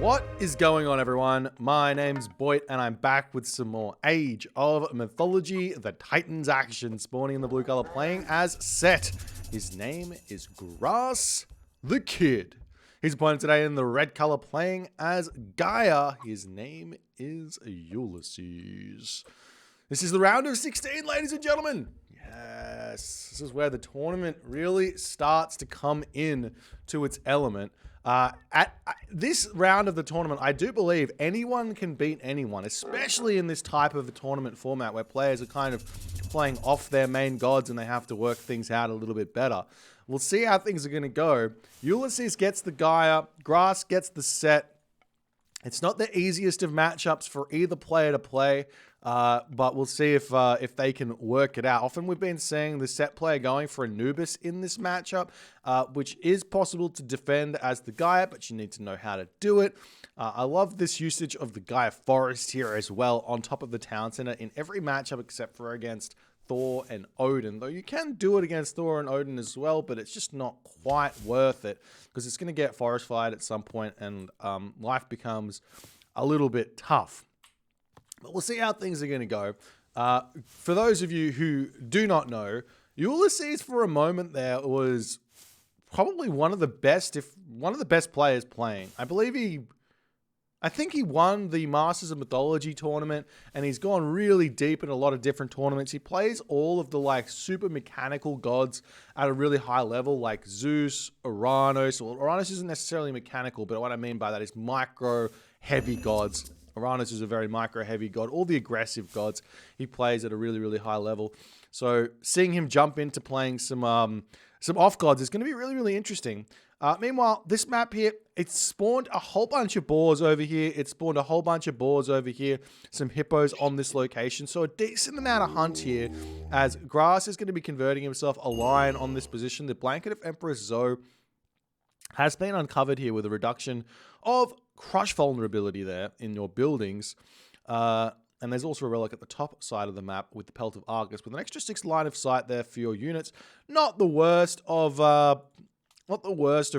What is going on, everyone? My name's Boit, and I'm back with some more Age of Mythology, the Titans action, spawning in the blue color, playing as Set. His name is Grass the Kid. He's opponent today in the red color, playing as Gaia. His name is Ulysses. This is the round of 16, ladies and gentlemen. Yes, this is where the tournament really starts to come in to its element. At this round of the tournament, I do believe anyone can beat anyone, especially in this type of a tournament format where players are kind of playing off their main gods and they have to work things out a little bit better. We'll see how things are going to go. Ulysses gets the Gaia, Grass gets the Set. It's not the easiest of matchups for either player to play, but we'll see if they can work it out. Often we've been seeing the Set player going for Anubis in this matchup, which is possible to defend as the Gaia, but you need to know how to do it. I love this usage of the Gaia Forest here as well, on top of the Town Center in every matchup except for against Thor and Odin, though you can do it against Thor and Odin as well, but it's just not quite worth it because it's going to get forest fired at some point and life becomes a little bit tough. But we'll see how things are going to go. For those of you who do not know, Ulysses for a moment there was probably one of the best, if one of the best players playing. I think he won the Masters of Mythology tournament, and he's gone really deep in a lot of different tournaments. He plays all of the like super mechanical gods at a really high level, like Zeus, Uranus. Well, Uranus isn't necessarily mechanical, but what I mean by that is micro heavy gods. Uranus is a very micro heavy god. All the aggressive gods he plays at a really, really high level. So seeing him jump into playing some off gods is going to be really, really interesting. Meanwhile, this map here, it spawned a whole bunch of boars over here. It spawned a whole bunch of boars over here. Some hippos on this location. So a decent amount of hunt here, as Grass is going to be converting himself a lion on this position. The Blanket of Empress Zoe has been uncovered here with a reduction of crush vulnerability there in your buildings. And there's also a relic at the top side of the map with the Pelt of Argus with an extra 6 line of sight there for your units. Not the worst of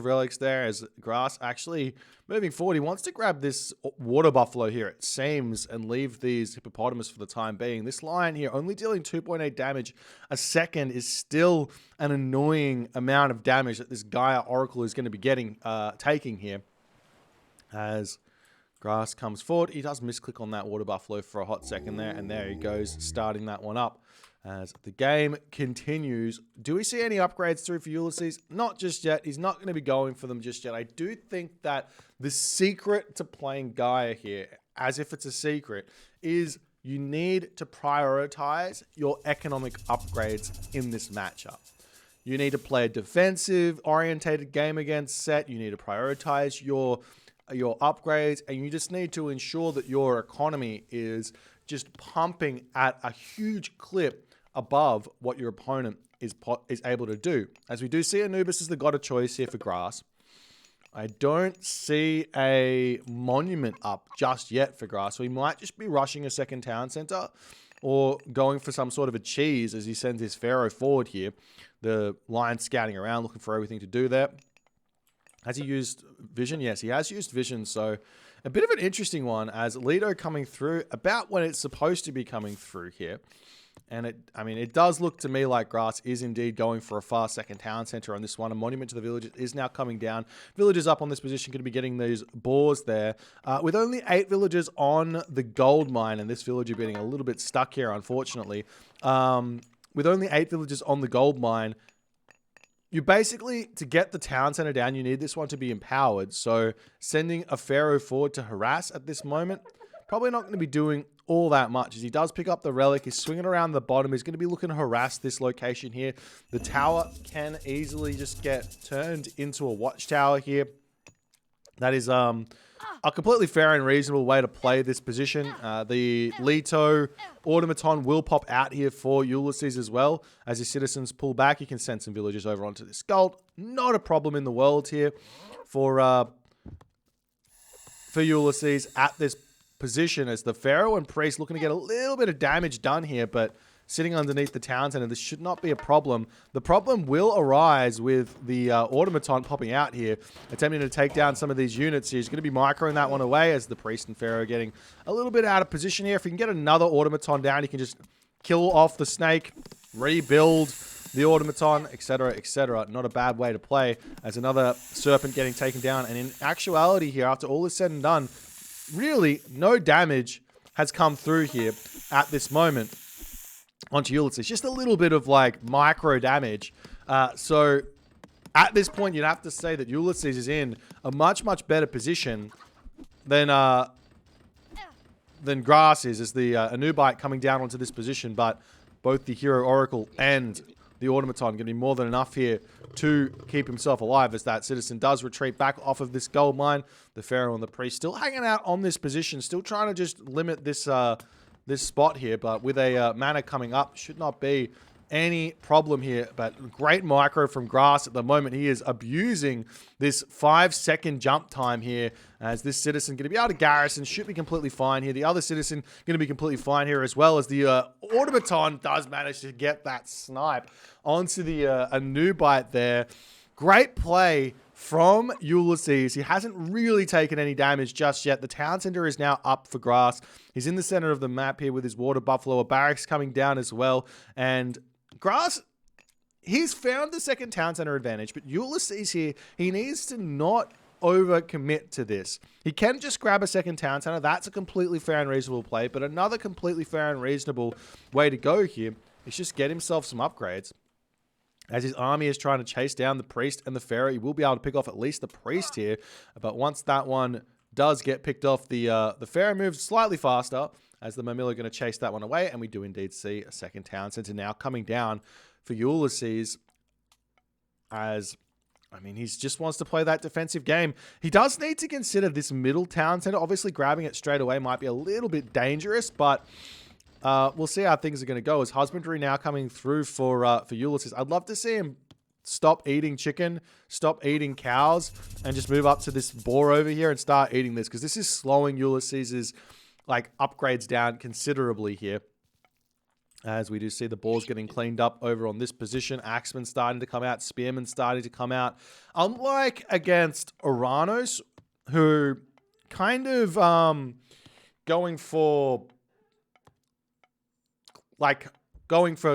relics there, as Grass actually moving forward. He wants to grab this water buffalo here, it seems, and leave these hippopotamus for the time being. This lion here only dealing 2.8 damage a second is still an annoying amount of damage that this Gaia Oracle is going to be taking here. As Grass comes forward, he does misclick on that water buffalo for a hot second there, and there he goes, starting that one up. As the game continues, do we see any upgrades through for Ulysses? Not just yet. He's not going to be going for them just yet. I do think that the secret to playing Gaia here, as if it's a secret, is you need to prioritize your economic upgrades in this matchup. You need to play a defensive-orientated game against Set. You need to prioritize your upgrades, and you just need to ensure that your economy is just pumping at a huge clip above what your opponent is able to do. As we do see Anubis as the god of choice here for Grass. I don't see a monument up just yet for Grass, so he might just be rushing a second town center or going for some sort of a cheese as he sends his Pharaoh forward here. The lion scouting around looking for everything to do there. Has he used vision? Yes, he has used vision, so a bit of an interesting one as Lido coming through about when it's supposed to be coming through here. And it does look to me like Grass is indeed going for a far second town center on this one. A monument to the villagers is now coming down. Villagers up on this position going to be getting these boars there. With only 8 villagers on the gold mine, and this villager being a little bit stuck here, unfortunately. With only 8 villagers on the gold mine, you basically, to get the town center down, you need this one to be empowered. So sending a Pharaoh forward to harass at this moment, probably not going to be doing all that much. As he does pick up the relic, he's swinging around the bottom. He's going to be looking to harass this location here. The tower can easily just get turned into a watchtower here. That is a completely fair and reasonable way to play this position. The Leto automaton will pop out here for Ulysses as well. As his citizens pull back, you can send some villagers over onto this gold. Not a problem in the world here for Ulysses at this position, as the Pharaoh and Priest looking to get a little bit of damage done here, but sitting underneath the town center. This should not be a problem. The problem will arise with the automaton popping out here, attempting to take down some of these units here. He's going to be microing that one away as the priest and pharaoh are getting a little bit out of position here. If he can get another automaton down, he can just kill off the snake, rebuild the automaton, etc., etc. Not a bad way to play, as another serpent getting taken down. And in actuality here, after all is said and done, really no damage has come through here at this moment onto Ulysses. Just a little bit of like micro damage. So at this point, you'd have to say that Ulysses is in a much, much better position than Grass is, as the Anubite coming down onto this position. But both the Hero Oracle and the automaton going to be more than enough here to keep himself alive, as that citizen does retreat back off of this gold mine. The pharaoh and the priest still hanging out on this position, still trying to just limit this this spot here, but with a mana coming up, should not be any problem here. But great micro from Grass at the moment. He is abusing this 5-second jump time here, as this citizen going to be able to garrison, should be completely fine here. The other citizen going to be completely fine here, as well as the automaton does manage to get that snipe onto the Anubite there. Great play from Ulysses. He hasn't really taken any damage just yet. The town center is now up for Grass. He's in the center of the map here with his water buffalo. A barracks coming down as well. And Grass, he's found the second town center advantage, but Ulysses here, he needs to not overcommit to this. He can just grab a second town center. That's a completely fair and reasonable play, but another completely fair and reasonable way to go here is just get himself some upgrades. As his army is trying to chase down the priest and the pharaoh, he will be able to pick off at least the priest here. But once that one does get picked off, the pharaoh moves slightly faster, as the Mamilla are going to chase that one away. And we do indeed see a second town center now coming down for Ulysses, as, I mean, he just wants to play that defensive game. He does need to consider this middle town center. Obviously, grabbing it straight away might be a little bit dangerous, but we'll see how things are going to go. As husbandry now coming through for Ulysses. I'd love to see him stop eating chicken, stop eating cows, and just move up to this boar over here and start eating this, because this is slowing Ulysses's like upgrades down considerably here. As we do see the boars getting cleaned up over on this position. Axemen starting to come out. Spearmen starting to come out. Unlike against Oranos, who kind of going for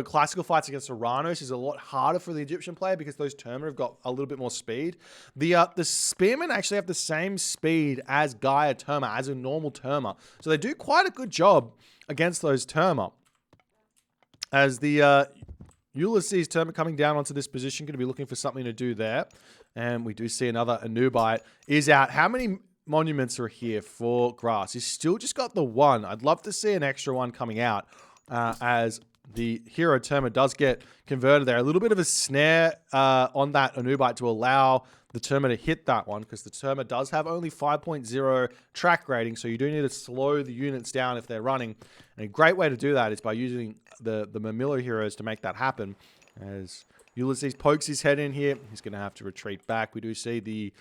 classical fights against Oranos is a lot harder for the Egyptian player, because those Terma have got a little bit more speed. The Spearmen actually have the same speed as Gaia Terma, as a normal Terma. So they do quite a good job against those Terma. As the Ulysses Terma coming down onto this position, going to be looking for something to do there. And we do see another Anubite is out. How many monuments are here for Grass? He's still just got the one. I'd love to see an extra one coming out. As the Hero Terma does get converted there. A little bit of a snare on that Anubite to allow the Terma to hit that one, because the Terma does have only 5.0 track rating, so you do need to slow the units down if they're running. And a great way to do that is by using the Mamilla heroes to make that happen. As Ulysses pokes his head in here, he's going to have to retreat back. We do see the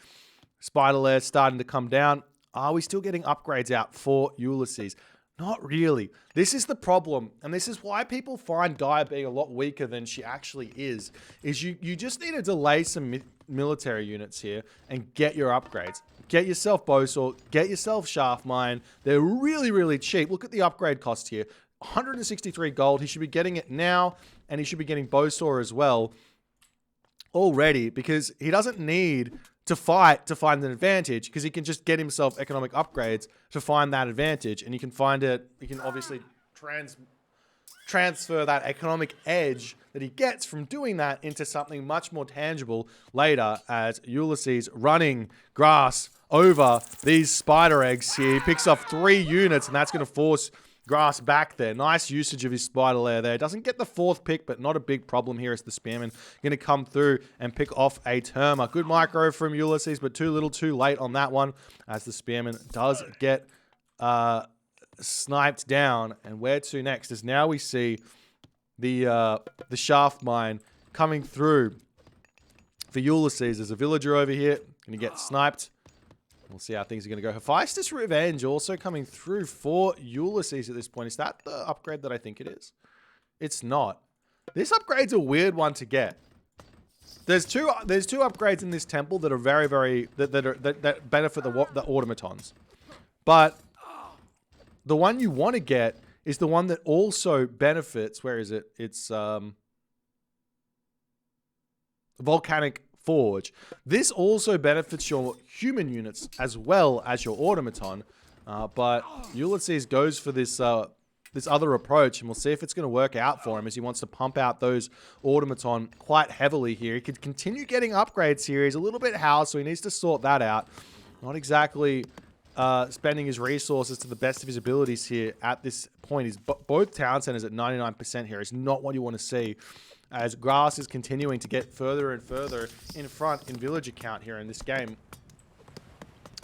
Spider Lair starting to come down. Are we still getting upgrades out for Ulysses? Not really. This is the problem, and this is why people find Gaia being a lot weaker than she actually is you just need to delay some military units here and get your upgrades. Get yourself Bowsaw, get yourself Shaft Mine. They're really, really cheap. Look at the upgrade cost here. 163 gold. He should be getting it now, and he should be getting Bowsaw as well already, because he doesn't need to fight to find an advantage, because he can just get himself economic upgrades to find that advantage, and you can find it. You can obviously transfer that economic edge that he gets from doing that into something much more tangible later, as Ulysses running Grass over these spider eggs here. He picks off 3 units, and that's going to force Grass back there. Nice usage of his Spider Lair there. Doesn't get the 4th pick, but not a big problem here, as the Spearman going to come through and pick off a Terma. Good micro from Ulysses, but too little too late on that one, as the Spearman does get sniped down. And where to next is now we see the Shaft Mine coming through for Ulysses. There's a villager over here going to get sniped. We'll see how things are going to go. Hephaestus Revenge also coming through for Ulysses at this point. Is that the upgrade that I think it is? It's not. This upgrade's a weird one to get. There's two upgrades in this temple that are that benefit the automatons. But the one you want to get is the one that also benefits, where is it? It's Volcanic Forge. This also benefits your human units as well as your automaton. But Ulysses goes for this this other approach, and we'll see if it's going to work out for him as he wants to pump out those automaton quite heavily here. He could continue getting upgrades here. He's a little bit housed, so he needs to sort that out. Not exactly spending his resources to the best of his abilities here at this point. He's both town centers at 99% here. It's not what you want to see, as Grass is continuing to get further and further in front in villager count here in this game.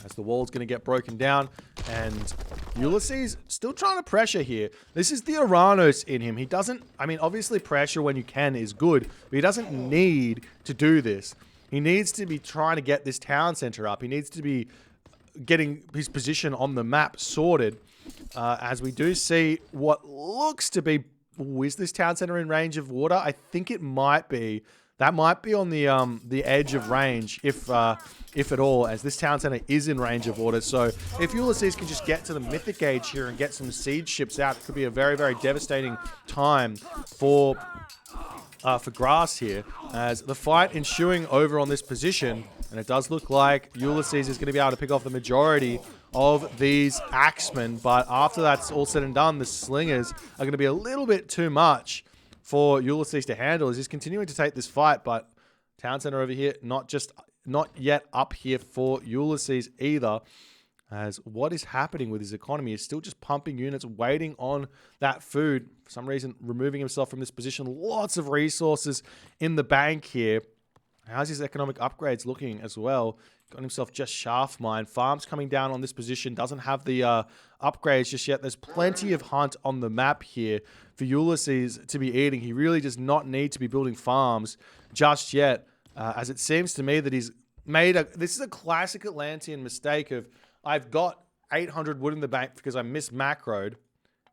As the wall's going to get broken down, and Ulysses still trying to pressure here. This is the Uranos in him. He doesn't, I mean, obviously pressure when you can is good, but he doesn't need to do this. He needs to be trying to get this town center up. He needs to be getting his position on the map sorted, as we do see what looks to be, ooh, is this town center in range of water? I think it might be. That might be on the edge of range, if at all, as this town center is in range of water. So if Ulysses can just get to the mythic age here and get some siege ships out, it could be a very, very devastating time for Grass here, as the fight ensuing over on this position. And it does look like Ulysses is going to be able to pick off the majority of these axemen. But after that's all said and done, the slingers are going to be a little bit too much for Ulysses to handle, as he's continuing to take this fight. But town center over here, not yet up here for Ulysses either, as what is happening with his economy is still just pumping units, waiting on that food. For some reason, removing himself from this position. Lots of resources in the bank here. How's his economic upgrades looking as well? Got himself just shaft mine. Farms coming down on this position. Doesn't have the upgrades just yet. There's plenty of hunt on the map here for Ulysses to be eating. He really does not need to be building farms just yet, as it seems to me that he's made this is a classic Atlantean mistake of, I've got 800 wood in the bank because I mismacroed,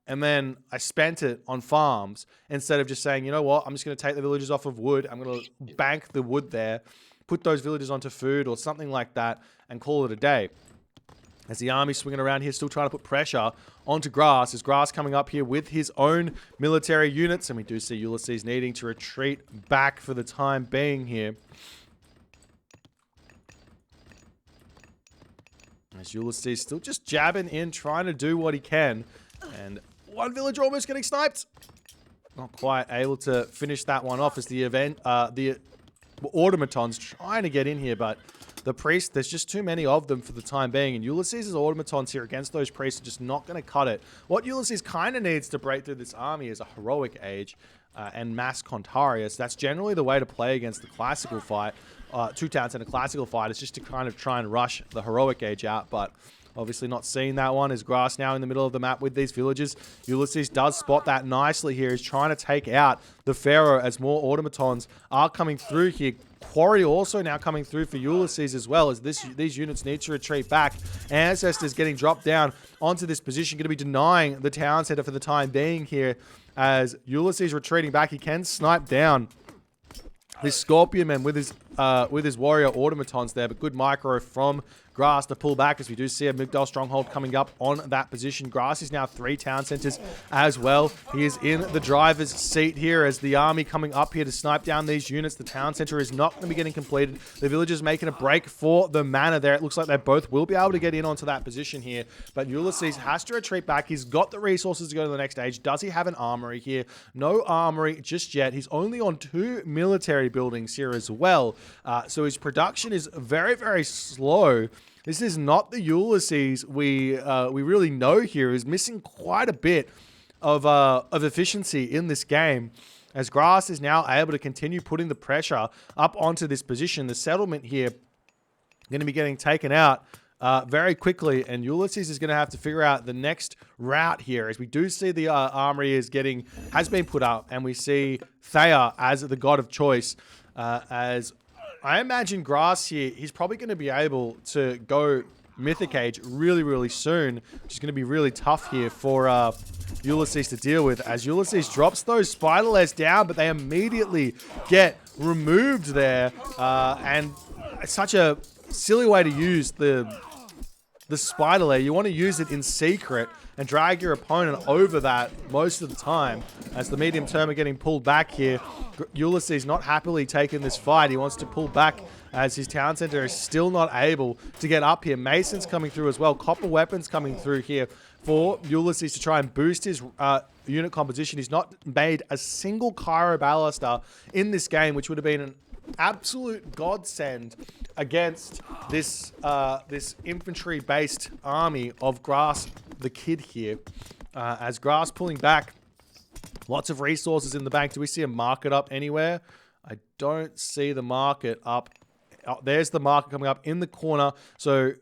and then I spent it on farms instead of just saying, you know what, I'm just going to take the villages off of wood. I'm going to bank the wood there, put those villages onto food or something like that, and call it a day. As the army's swinging around here, still trying to put pressure onto Grass. As Grass coming up here with his own military units, and we do see Ulysses needing to retreat back for the time being here. As Ulysses still just jabbing in, trying to do what he can. And one villager almost getting sniped. Not quite able to finish that one off, as the automatons trying to get in here, but the priests, there's just too many of them for the time being, and Ulysses' automatons here against those priests are just not going to cut it. What Ulysses kind of needs to break through this army is a heroic age and mass Contarius. That's generally the way to play against the classical fight. Two towns in a classical fight is just to kind of try and rush the heroic age out, but obviously not seeing that one. As Grass now in the middle of the map with these villages. Ulysses does spot that nicely here. He's trying to take out the Pharaoh as more automatons are coming through here. Quarry also now coming through for Ulysses as well, as these units need to retreat back. Ancestors getting dropped down onto this position, going to be denying the town center for the time being here. As Ulysses retreating back, he can snipe down this Scorpion Man with his warrior automatons there, but good micro from Grass to pull back, as we do see a Migdal stronghold coming up on that position. Grass is now 3 town centers as well. He is in the driver's seat here as the army coming up here to snipe down these units. The town center is not going to be getting completed. The villagers making a break for the manor there. It looks like they both will be able to get in onto that position here, but Ulysses has to retreat back. He's got the resources to go to the next stage. Does he have an armory here? No armory just yet. He's only on 2 military buildings here as well, so his production is very, very slow. This is not the Ulysses we really know here. He's missing quite a bit of efficiency in this game, as Grass is now able to continue putting the pressure up onto this position. The settlement here going to be getting taken out very quickly, and Ulysses is going to have to figure out the next route here, as we do see the armory has been put up, and we see Thea as the god of choice, as I imagine Grass here, he's probably going to be able to go Mythic Age really, really soon, which is going to be really tough here for Ulysses to deal with, as Ulysses drops those spider lairs down, but they immediately get removed there, and it's such a silly way to use the spider lair. You want to use it in secret and drag your opponent over that most of the time. As the medium term are getting pulled back here, Ulysses not happily taking this fight. He wants to pull back as his town center is still not able to get up here. Mason's coming through as well. Copper weapons coming through here for Ulysses to try and boost his unit composition. He's not made a single Cairo Ballaster in this game, which would have been an absolute godsend against this this infantry-based army of Grass the Kid here. As Grass pulling back, lots of resources in the bank. Do we see a market up anywhere? I don't see the market up. Oh, there's the market coming up in the corner. So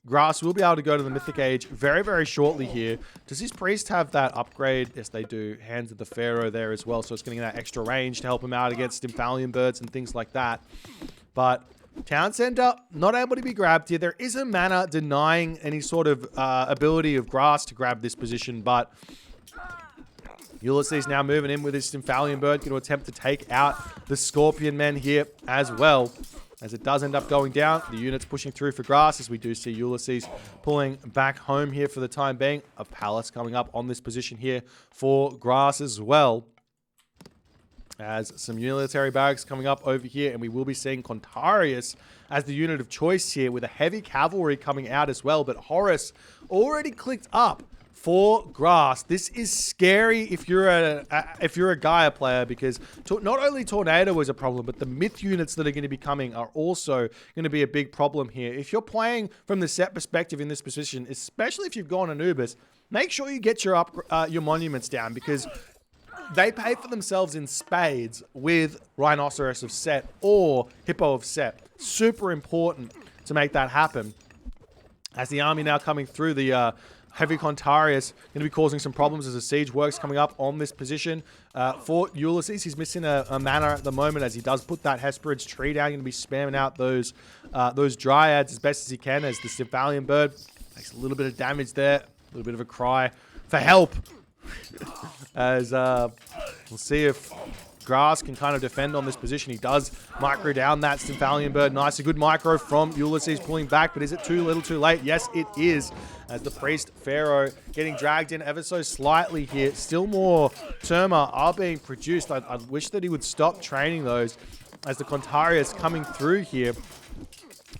Grass will be able to go to the Mythic Age very, very shortly here. Does his priest have that upgrade? Yes, they do. Hands of the Pharaoh there as well. So it's getting that extra range to help him out against Stimphalian birds and things like that. But town center, not able to be grabbed here. There is a mana denying any sort of ability of Grass to grab this position, but Ulysses now moving in with his Stimphalian bird, going to attempt to take out the Scorpion men here as well. As it does end up going down, the unit's pushing through for Grass, as we do see Ulysses pulling back home here for the time being. A palace coming up on this position here for Grass as well. As some military barracks coming up over here, and we will be seeing Contarius as the unit of choice here with a heavy cavalry coming out as well. But Horus already clicked up for Grass. This is scary if you're a Gaia player, because not only Tornado is a problem, but the myth units that are going to be coming are also going to be a big problem here. If you're playing from the set perspective in this position, especially if you've gone Anubis, make sure you get your monuments down, because they pay for themselves in spades with Rhinoceros of Set or Hippo of Set. Super important to make that happen. As the army now coming through, the Heavy Contarius going to be causing some problems as the siege works coming up on this position. For Ulysses, he's missing a mana at the moment, as he does put that Hesperid's tree down. Going to be spamming out those Dryads as best as he can, as the Stimphalian bird makes a little bit of damage there. A little bit of a cry for help. As we'll see if Grass can kind of defend on this position. He does micro down that Stimphalian bird. Nice, a good micro from Ulysses pulling back, but is it too little too late? Yes, it is. As the priest Pharaoh getting dragged in ever so slightly here. Still more Terma are being produced. I wish that he would stop training those, as the Contarius coming through here.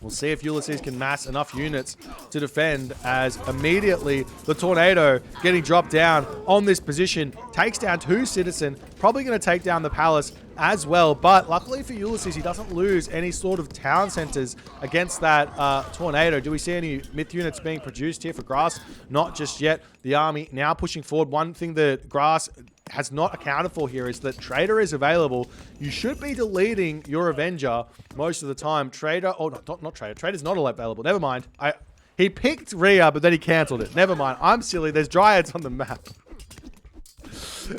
We'll see if Ulysses can mass enough units to defend, as immediately the Tornado getting dropped down on this position takes down 2 citizen, probably going to take down the palace as well. But luckily for Ulysses, he doesn't lose any sort of town centers against that Tornado. Do we see any myth units being produced here for Grass? Not just yet. The army now pushing forward. One thing that Grass has not accounted for here is that Trader is available. You should be deleting your Avenger most of the time. Trader, oh, not Trader. Trader's not available. Never mind. He picked Rhea, but then he cancelled it. Never mind. I'm silly. There's Dryads on the map.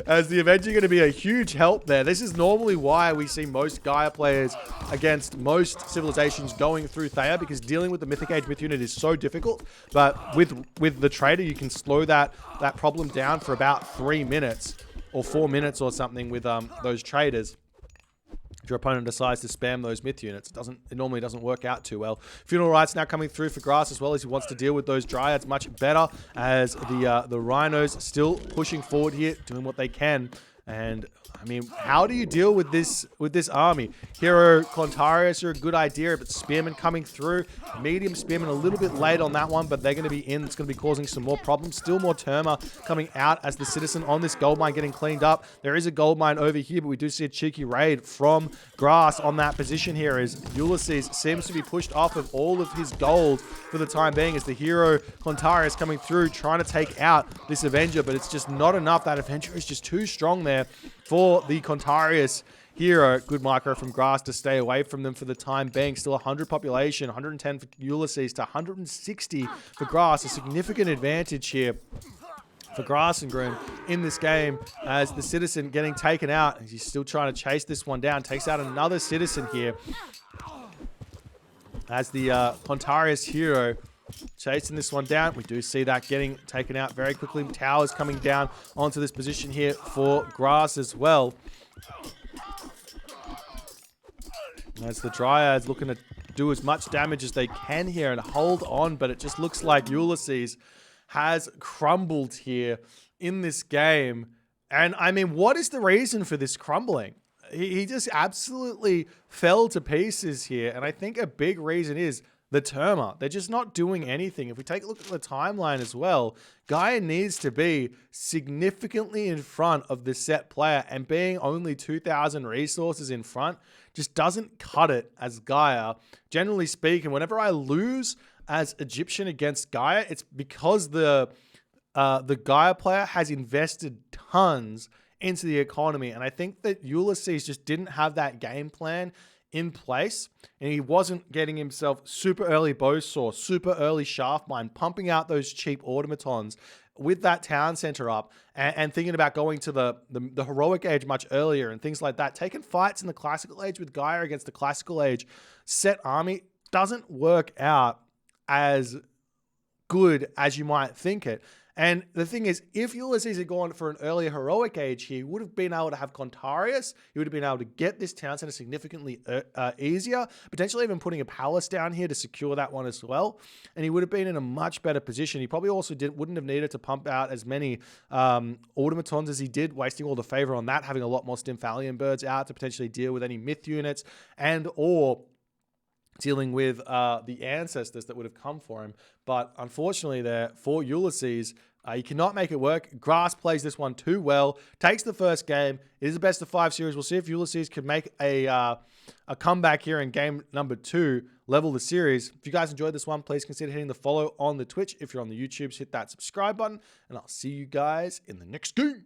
As the Avenger going to be a huge help there. This is normally why we see most Gaia players against most civilizations going through Thea, because dealing with the Mythic Age myth unit is so difficult. But with the Trader, you can slow that problem down for about 3 minutes. Or 4 minutes or something with those traders. If your opponent decides to spam those myth units, it normally doesn't work out too well. Funeral Rites now coming through for Grass, as well as he wants to deal with those Dryads much better, as the Rhinos still pushing forward here, doing what they can. And I mean, how do you deal with this army? Hero Contarius are a good idea, but Spearmen coming through. Medium Spearmen a little bit late on that one, but they're going to be in. It's going to be causing some more problems. Still more Terma coming out as the citizen on this gold mine getting cleaned up. There is a gold mine over here, but we do see a cheeky raid from Grass on that position here, as Ulysses seems to be pushed off of all of his gold for the time being, as the hero Contarius coming through trying to take out this Avenger, but it's just not enough. That Avenger is just too strong there for the Contarius hero. Good micro from Grass to stay away from them for the time being. Still 100 population, 110 for Ulysses to 160 for Grass. A significant advantage here for Grass and Groom in this game, as the citizen getting taken out. He's still trying to chase this one down. Takes out another citizen here, as the Contarius hero chasing this one down. We do see that getting taken out very quickly. Towers coming down onto this position here for Grass as well. As the Dryads looking to do as much damage as they can here and hold on, but it just looks like Ulysses has crumbled here in this game. And I mean, what is the reason for this crumbling? He just absolutely fell to pieces here. And I think a big reason is the Terma. They're just not doing anything. If we take a look at the timeline as well, Gaia needs to be significantly in front of the set player, and being only 2,000 resources in front just doesn't cut it as Gaia. Generally speaking, whenever I lose as Egyptian against Gaia, it's because the Gaia player has invested tons into the economy. And I think that Ulysses just didn't have that game plan in place, and he wasn't getting himself super early bow saw, super early shaft mine, pumping out those cheap automatons with that town center up, and thinking about going to the heroic age much earlier and things like that. Taking fights in the classical age with Gaia against the classical age set army doesn't work out as good as you might think it. And the thing is, if Ulysses had gone for an earlier heroic age here, he would have been able to have Contarius. He would have been able to get this town center significantly easier, potentially even putting a palace down here to secure that one as well. And he would have been in a much better position. He probably also wouldn't have needed to pump out as many automatons as he did, wasting all the favor on that, having a lot more Stymphalian birds out to potentially deal with any myth units and or dealing with the ancestors that would have come for him. But unfortunately there, for Ulysses, he cannot make it work. Grass plays this one too well, takes the first game. It is a best of 5 series. We'll see if Ulysses can make a comeback here in game number 2, level the series. If you guys enjoyed this one, please consider hitting the follow on the Twitch. If you're on the YouTubes, hit that subscribe button, and I'll see you guys in the next game.